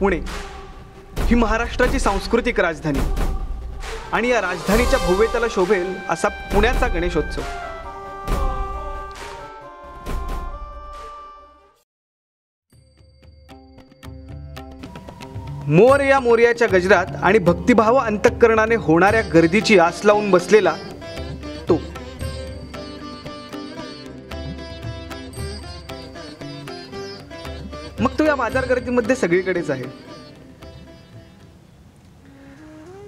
पुणे ही महाराष्ट्राची सांस्कृतिक राजधानी आणि या राजधानीच्या भव्यतेला शोभेल असा पुण्याचा गणेशोत्सव. मोरया मोरयाच्या गजरात आणि भक्तिभाव अंतःकरणाने होणाऱ्या गर्दीची आस लावून बसलेला तो. मग तो या बाजार गर्दीमध्ये सगळीकडेच आहे.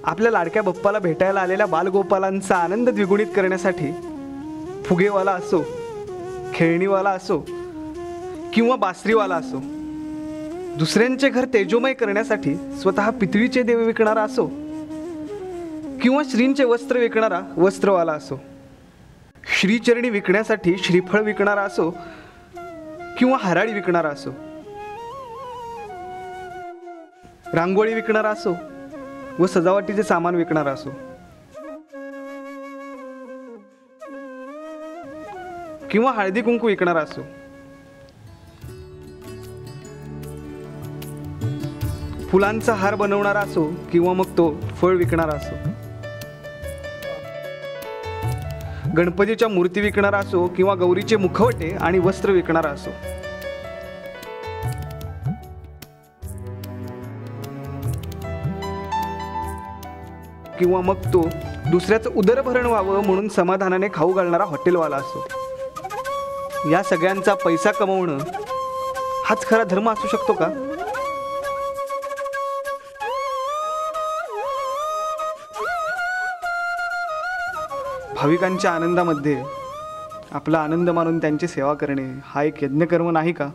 आपल्या लाडक्या बाप्पाला भेटायला आलेल्या बालगोपालांचा आनंद द्विगुणित करण्यासाठी फुगेवाला असो, खेळणीवाला असो किंवा बासरीवाला असो, दुसऱ्यांचे घर तेजोमय करण्यासाठी स्वतः पितळीचे देव विकणारा असो किंवा श्रींचे वस्त्र विकणारा वस्त्रवाला असो, श्रीचरणी विकण्यासाठी श्रीफळ विकणारा असो किंवा हराळी विकणारा असो, रांगोळी विकणारा असो व सजावटीचे सामान विकणारा असो किंवा हळदी कुंकू विकणारा असो, फुलांचा हार बनवणारा असो किंवा मग तो फळ विकणारा असो, गणपतीच्या मूर्ती विकणारा असो किंवा गौरीचे मुखवटे आणि वस्त्र विकणारा असो, किंवा मग तो दुसऱ्याचं उदरभरण व्हावं म्हणून समाधानाने खाऊ घालणारा हॉटेलवाला असो, या सगळ्यांचा पैसा कमवणं हाच खरा धर्म असू शकतो का? भाविकांच्या आनंदामध्ये आपला आनंद मानून त्यांची सेवा करणे हा एक यज्ञकर्म नाही का?